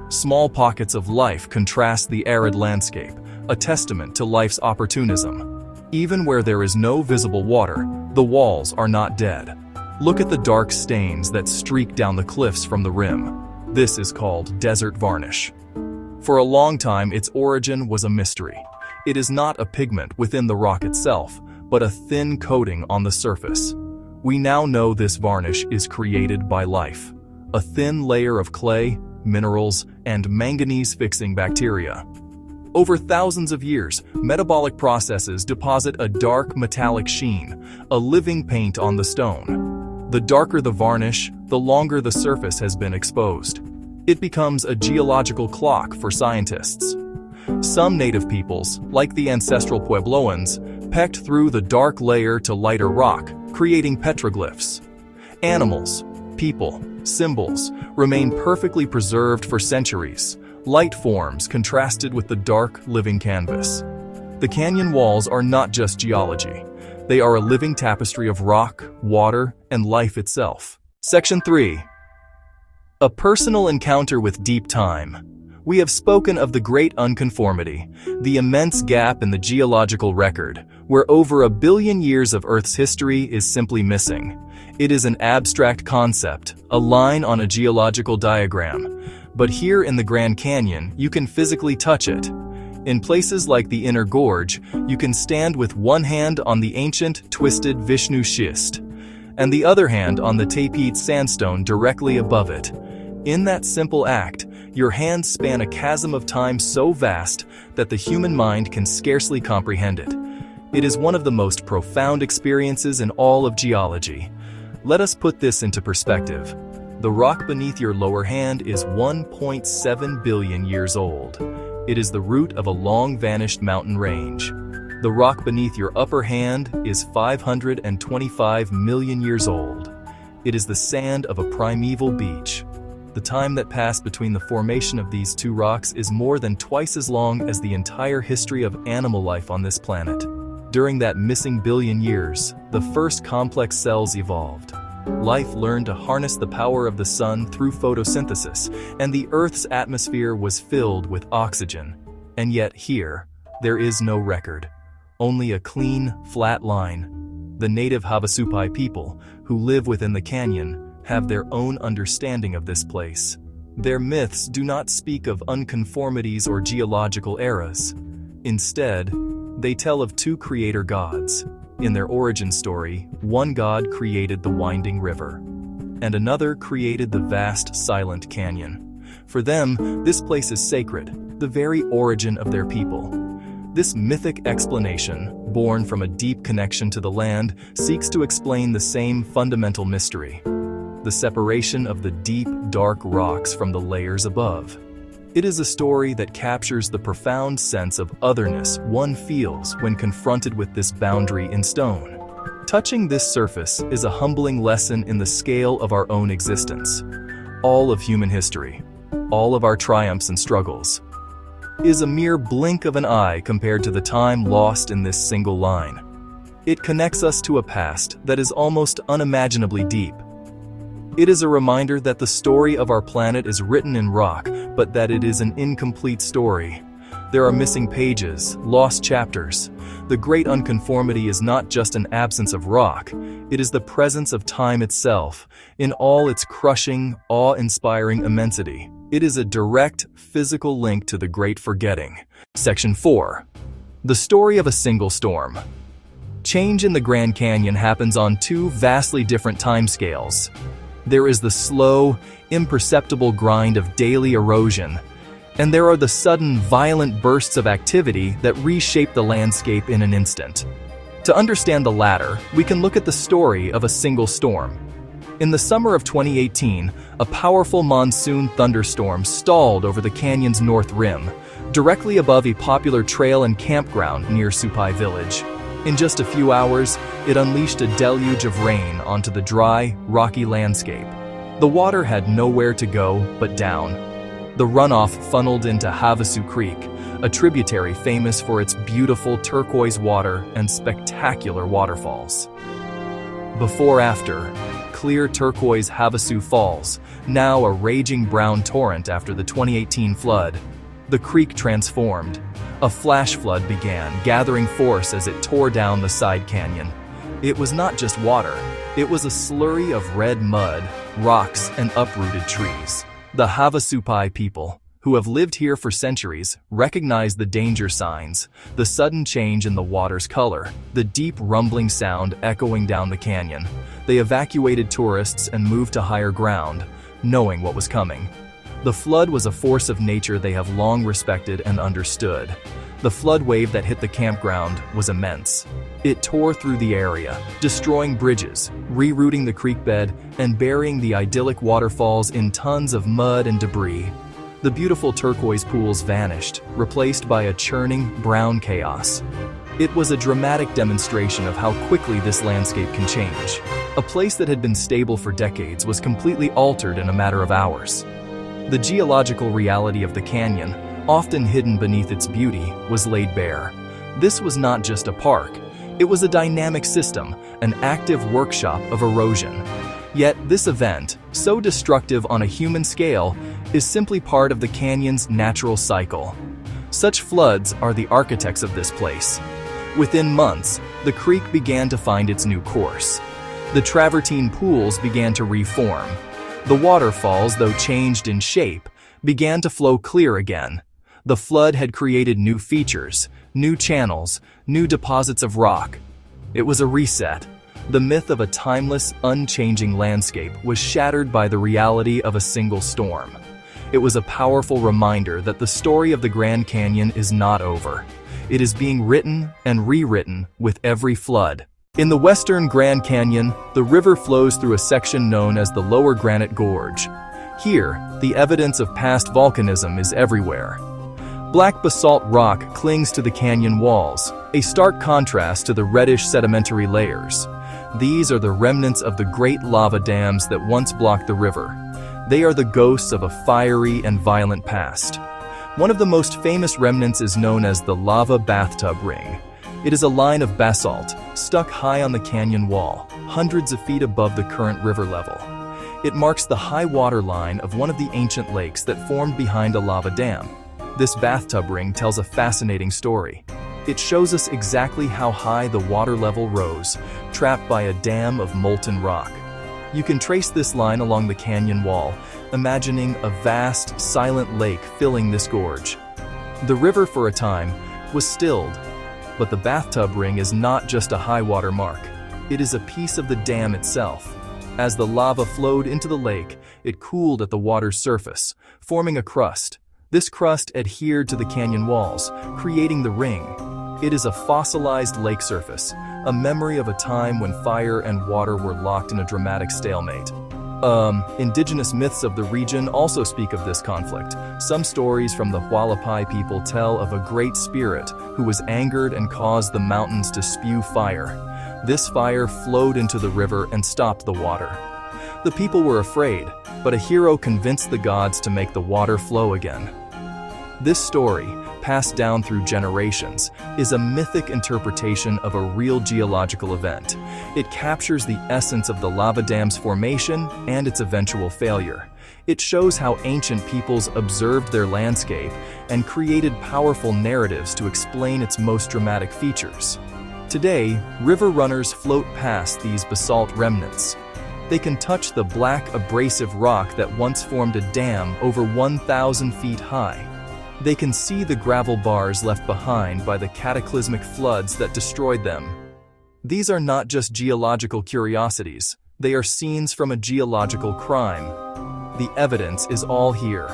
Small pockets of life contrast the arid landscape, a testament to life's opportunism. Even where there is no visible water, the walls are not dead. Look at the dark stains that streak down the cliffs from the rim. This is called desert varnish. For a long time, its origin was a mystery. It is not a pigment within the rock itself, but a thin coating on the surface. We now know this varnish is created by life. A thin layer of clay, minerals, and manganese-fixing bacteria. Over thousands of years, metabolic processes deposit a dark metallic sheen, a living paint on the stone. The darker the varnish, the longer the surface has been exposed. It becomes a geological clock for scientists. Some native peoples, like the ancestral Puebloans, pecked through the dark layer to lighter rock, creating petroglyphs. Animals, people, symbols remain perfectly preserved for centuries. Light forms contrasted with the dark, living canvas. The canyon walls are not just geology. They are a living tapestry of rock, water, and life itself. Section 3. A personal encounter with deep time. We have spoken of the great unconformity, the immense gap in the geological record, where over 1 billion years of Earth's history is simply missing. It is an abstract concept, a line on a geological diagram. But here in the Grand Canyon, you can physically touch it. In places like the Inner Gorge, you can stand with one hand on the ancient, twisted Vishnu schist, and the other hand on the Tapete sandstone directly above it. In that simple act, your hands span a chasm of time so vast that the human mind can scarcely comprehend it. It is one of the most profound experiences in all of geology. Let us put this into perspective. The rock beneath your lower hand is 1.7 billion years old. It is the root of a long-vanished mountain range. The rock beneath your upper hand is 525 million years old. It is the sand of a primeval beach. The time that passed between the formation of these two rocks is more than twice as long as the entire history of animal life on this planet. During that missing billion years, the first complex cells evolved. Life learned to harness the power of the sun through photosynthesis, and the Earth's atmosphere was filled with oxygen. And yet here, there is no record. Only a clean, flat line. The native Havasupai people, who live within the canyon, have their own understanding of this place. Their myths do not speak of unconformities or geological eras. Instead, they tell of two creator gods. In their origin story, one god created the winding river, and another created the vast, silent canyon. For them, this place is sacred, the very origin of their people. This mythic explanation, born from a deep connection to the land, seeks to explain the same fundamental mystery: the separation of the deep, dark rocks from the layers above. It is a story that captures the profound sense of otherness one feels when confronted with this boundary in stone. Touching this surface is a humbling lesson in the scale of our own existence. All of human history, all of our triumphs and struggles, is a mere blink of an eye compared to the time lost in this single line. It connects us to a past that is almost unimaginably deep. It is a reminder that the story of our planet is written in rock, but that it is an incomplete story. There are missing pages, lost chapters. The great unconformity is not just an absence of rock, it is the presence of time itself, in all its crushing, awe-inspiring immensity. It is a direct, physical link to the great forgetting. Section 4. The story of a single storm. Change in the Grand Canyon happens on two vastly different timescales. There is the slow, imperceptible grind of daily erosion, and there are the sudden, violent bursts of activity that reshape the landscape in an instant. To understand the latter, we can look at the story of a single storm. In the summer of 2018, a powerful monsoon thunderstorm stalled over the canyon's north rim, directly above a popular trail and campground near Supai Village. In just a few hours, it unleashed a deluge of rain onto the dry, rocky landscape. The water had nowhere to go but down. The runoff funneled into Havasu Creek, a tributary famous for its beautiful turquoise water and spectacular waterfalls. Before-after, clear turquoise Havasu Falls, now a raging brown torrent after the 2018 flood. The creek transformed. A flash flood began, gathering force as it tore down the side canyon. It was not just water, it was a slurry of red mud, rocks, and uprooted trees. The Havasupai people, who have lived here for centuries, recognize the danger signs, the sudden change in the water's color, the deep rumbling sound echoing down the canyon. They evacuated tourists and moved to higher ground, knowing what was coming. The flood was a force of nature they have long respected and understood. The flood wave that hit the campground was immense. It tore through the area, destroying bridges, rerouting the creek bed, and burying the idyllic waterfalls in tons of mud and debris. The beautiful turquoise pools vanished, replaced by a churning, brown chaos. It was a dramatic demonstration of how quickly this landscape can change. A place that had been stable for decades was completely altered in a matter of hours. The geological reality of the canyon, often hidden beneath its beauty, was laid bare. This was not just a park. It was a dynamic system, an active workshop of erosion. Yet this event, so destructive on a human scale, is simply part of the canyon's natural cycle. Such floods are the architects of this place. Within months, the creek began to find its new course. The travertine pools began to reform. The waterfalls, though changed in shape, began to flow clear again. The flood had created new features, new channels, new deposits of rock. It was a reset. The myth of a timeless, unchanging landscape was shattered by the reality of a single storm. It was a powerful reminder that the story of the Grand Canyon is not over. It is being written and rewritten with every flood. In the western Grand Canyon, the river flows through a section known as the Lower Granite Gorge. Here, the evidence of past volcanism is everywhere. Black basalt rock clings to the canyon walls, a stark contrast to the reddish sedimentary layers. These are the remnants of the great lava dams that once blocked the river. They are the ghosts of a fiery and violent past. One of the most famous remnants is known as the lava bathtub ring. It is a line of basalt, stuck high on the canyon wall, hundreds of feet above the current river level. It marks the high water line of one of the ancient lakes that formed behind a lava dam. This bathtub ring tells a fascinating story. It shows us exactly how high the water level rose, trapped by a dam of molten rock. You can trace this line along the canyon wall, imagining a vast, silent lake filling this gorge. The river, for a time, was stilled, but the bathtub ring is not just a high water mark. It is a piece of the dam itself. As the lava flowed into the lake, it cooled at the water's surface, forming a crust. This crust adhered to the canyon walls, creating the ring. It is a fossilized lake surface, a memory of a time when fire and water were locked in a dramatic stalemate. Indigenous myths of the region also speak of this conflict. Some stories from the Hualapai people tell of a great spirit who was angered and caused the mountains to spew fire. This fire flowed into the river and stopped the water. The people were afraid, but a hero convinced the gods to make the water flow again. This story, passed down through generations, is a mythic interpretation of a real geological event. It captures the essence of the lava dam's formation and its eventual failure. It shows how ancient peoples observed their landscape and created powerful narratives to explain its most dramatic features. Today, river runners float past these basalt remnants. They can touch the black, abrasive rock that once formed a dam over 1,000 feet high. They can see the gravel bars left behind by the cataclysmic floods that destroyed them. These are not just geological curiosities, they are scenes from a geological crime. The evidence is all here.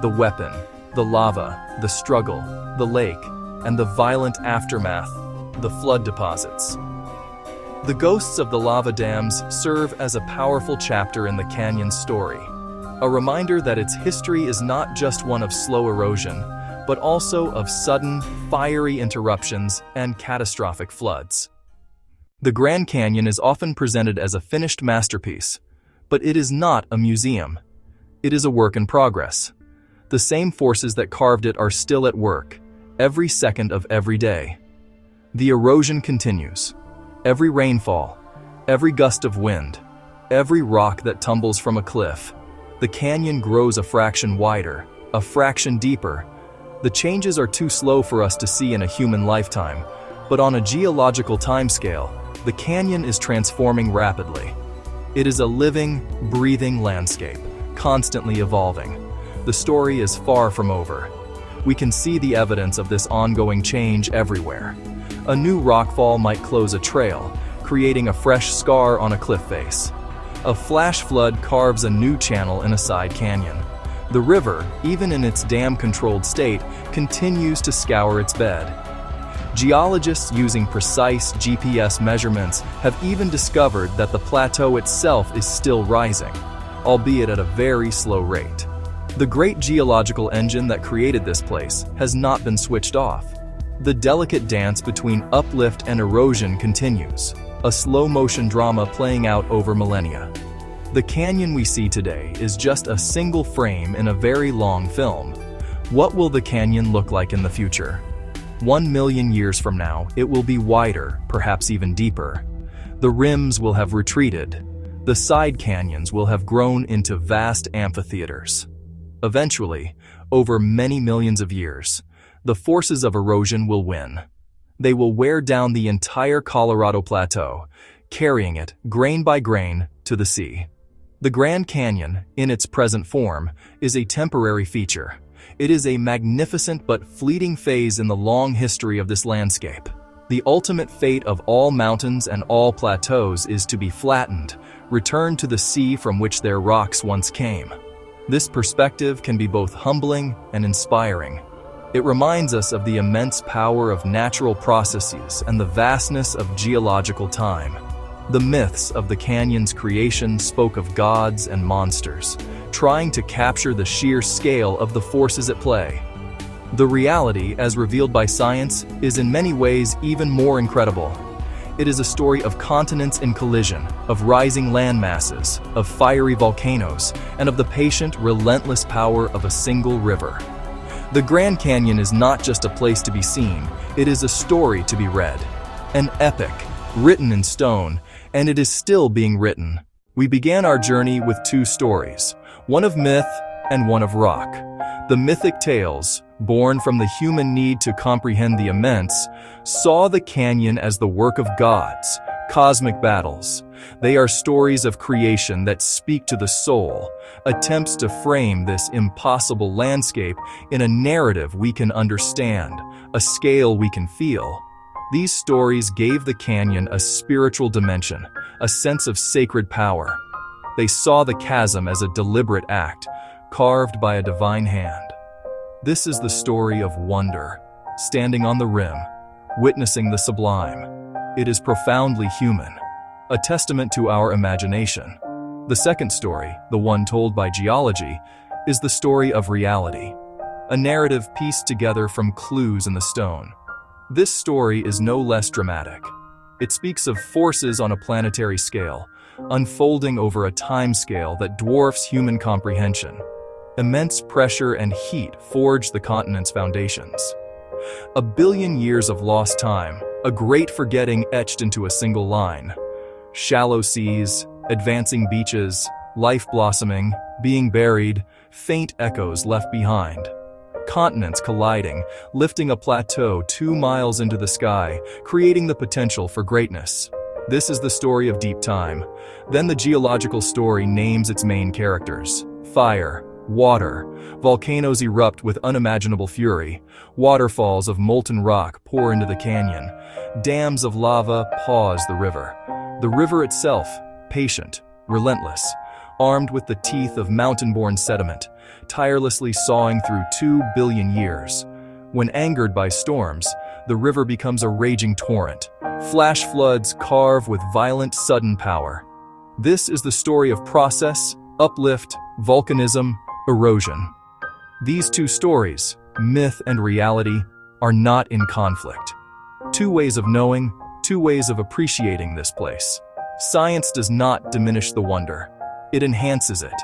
The weapon, the lava, the struggle, the lake, and the violent aftermath, the flood deposits. The ghosts of the lava dams serve as a powerful chapter in the canyon's story. A reminder that its history is not just one of slow erosion, but also of sudden, fiery interruptions and catastrophic floods. The Grand Canyon is often presented as a finished masterpiece, but it is not a museum. It is a work in progress. The same forces that carved it are still at work, every second of every day. The erosion continues. Every rainfall, every gust of wind, every rock that tumbles from a cliff. The canyon grows a fraction wider, a fraction deeper. The changes are too slow for us to see in a human lifetime, but on a geological timescale, the canyon is transforming rapidly. It is a living, breathing landscape, constantly evolving. The story is far from over. We can see the evidence of this ongoing change everywhere. A new rockfall might close a trail, creating a fresh scar on a cliff face. A flash flood carves a new channel in a side canyon. The river, even in its dam-controlled state, continues to scour its bed. Geologists using precise GPS measurements have even discovered that the plateau itself is still rising, albeit at a very slow rate. The great geological engine that created this place has not been switched off. The delicate dance between uplift and erosion continues, a slow-motion drama playing out over millennia. The canyon we see today is just a single frame in a very long film. What will the canyon look like in the future? 1 million years from now, it will be wider, perhaps even deeper. The rims will have retreated. The side canyons will have grown into vast amphitheaters. Eventually, over many millions of years, the forces of erosion will win. They will wear down the entire Colorado Plateau, carrying it, grain by grain, to the sea. The Grand Canyon, in its present form, is a temporary feature. It is a magnificent but fleeting phase in the long history of this landscape. The ultimate fate of all mountains and all plateaus is to be flattened, returned to the sea from which their rocks once came. This perspective can be both humbling and inspiring. It reminds us of the immense power of natural processes and the vastness of geological time. The myths of the canyon's creation spoke of gods and monsters, trying to capture the sheer scale of the forces at play. The reality, as revealed by science, is in many ways even more incredible. It is a story of continents in collision, of rising land masses, of fiery volcanoes, and of the patient, relentless power of a single river. The Grand Canyon is not just a place to be seen, it is a story to be read. An epic, written in stone, and it is still being written. We began our journey with two stories, one of myth and one of rock. The mythic tales, born from the human need to comprehend the immense, saw the canyon as the work of gods, cosmic battles. They are stories of creation that speak to the soul, attempts to frame this impossible landscape in a narrative we can understand, a scale we can feel. These stories gave the canyon a spiritual dimension, a sense of sacred power. They saw the chasm as a deliberate act, carved by a divine hand. This is the story of wonder, standing on the rim, witnessing the sublime. It is profoundly human, a testament to our imagination. The second story, the one told by geology, is the story of reality, a narrative pieced together from clues in the stone. This story is no less dramatic. It speaks of forces on a planetary scale, unfolding over a time scale that dwarfs human comprehension. Immense pressure and heat forge the continent's foundations. A billion years of lost time, a great forgetting etched into a single line. Shallow seas, advancing beaches, life blossoming, being buried, faint echoes left behind. Continents colliding, lifting a plateau 2 miles into the sky, creating the potential for greatness. This is the story of deep time. Then the geological story names its main characters. Fire, water. Volcanoes erupt with unimaginable fury. Waterfalls of molten rock pour into the canyon. Dams of lava pause the river. The river itself, patient, relentless, armed with the teeth of mountain-born sediment, tirelessly sawing through 2 billion years. When angered by storms, the river becomes a raging torrent. Flash floods carve with violent, sudden power. This is the story of process, uplift, volcanism, erosion. These two stories, myth and reality, are not in conflict. Two ways of knowing, two ways of appreciating this place. Science does not diminish the wonder. It enhances it.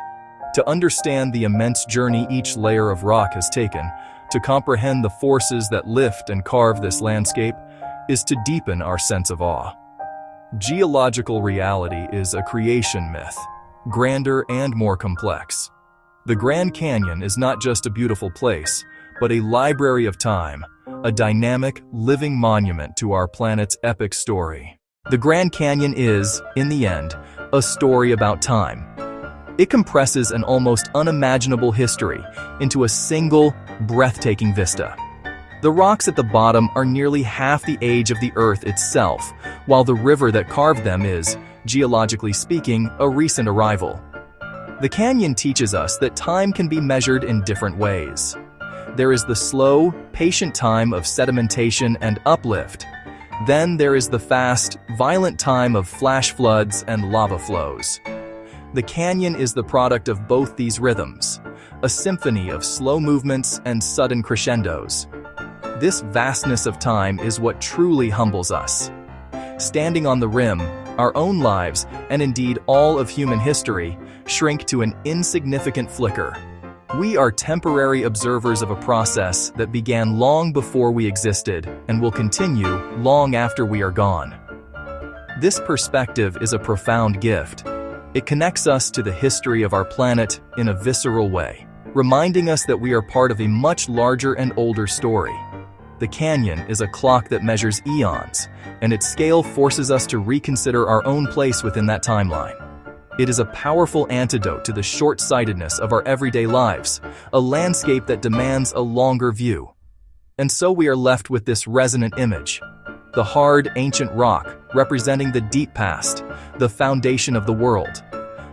To understand the immense journey each layer of rock has taken, to comprehend the forces that lift and carve this landscape, is to deepen our sense of awe. Geological reality is a creation myth, grander and more complex. The Grand Canyon is not just a beautiful place, but a library of time, a dynamic, living monument to our planet's epic story. The Grand Canyon is, in the end, a story about time. It compresses an almost unimaginable history into a single, breathtaking vista. The rocks at the bottom are nearly half the age of the Earth itself, while the river that carved them is, geologically speaking, a recent arrival. The canyon teaches us that time can be measured in different ways. There is the slow, patient time of sedimentation and uplift. Then there is the fast, violent time of flash floods and lava flows. The canyon is the product of both these rhythms, a symphony of slow movements and sudden crescendos. This vastness of time is what truly humbles us. Standing on the rim, our own lives, and indeed all of human history, shrink to an insignificant flicker. We are temporary observers of a process that began long before we existed and will continue long after we are gone. This perspective is a profound gift. It connects us to the history of our planet in a visceral way, reminding us that we are part of a much larger and older story. The canyon is a clock that measures eons, and its scale forces us to reconsider our own place within that timeline. It is a powerful antidote to the short-sightedness of our everyday lives, a landscape that demands a longer view. And so we are left with this resonant image. The hard, ancient rock, representing the deep past, the foundation of the world.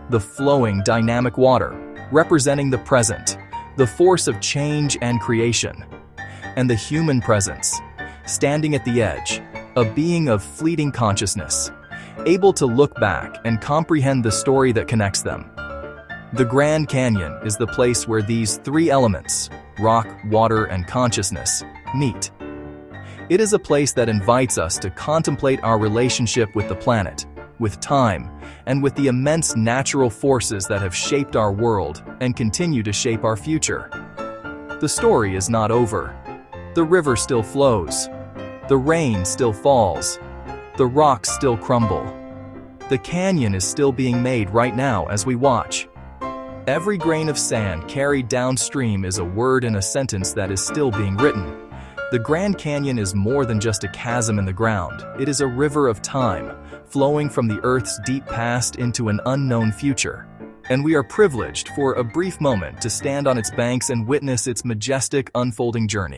The flowing, dynamic water, representing the present, the force of change and creation. And the human presence, standing at the edge, a being of fleeting consciousness, able to look back and comprehend the story that connects them. The Grand Canyon is the place where these three elements, rock, water, and consciousness, meet. It is a place that invites us to contemplate our relationship with the planet, with time, and with the immense natural forces that have shaped our world and continue to shape our future. The story is not over. The river still flows. The rain still falls. The rocks still crumble. The canyon is still being made right now as we watch. Every grain of sand carried downstream is a word and a sentence that is still being written. The Grand Canyon is more than just a chasm in the ground. It is a river of time, flowing from the Earth's deep past into an unknown future. And we are privileged for a brief moment to stand on its banks and witness its majestic unfolding journey.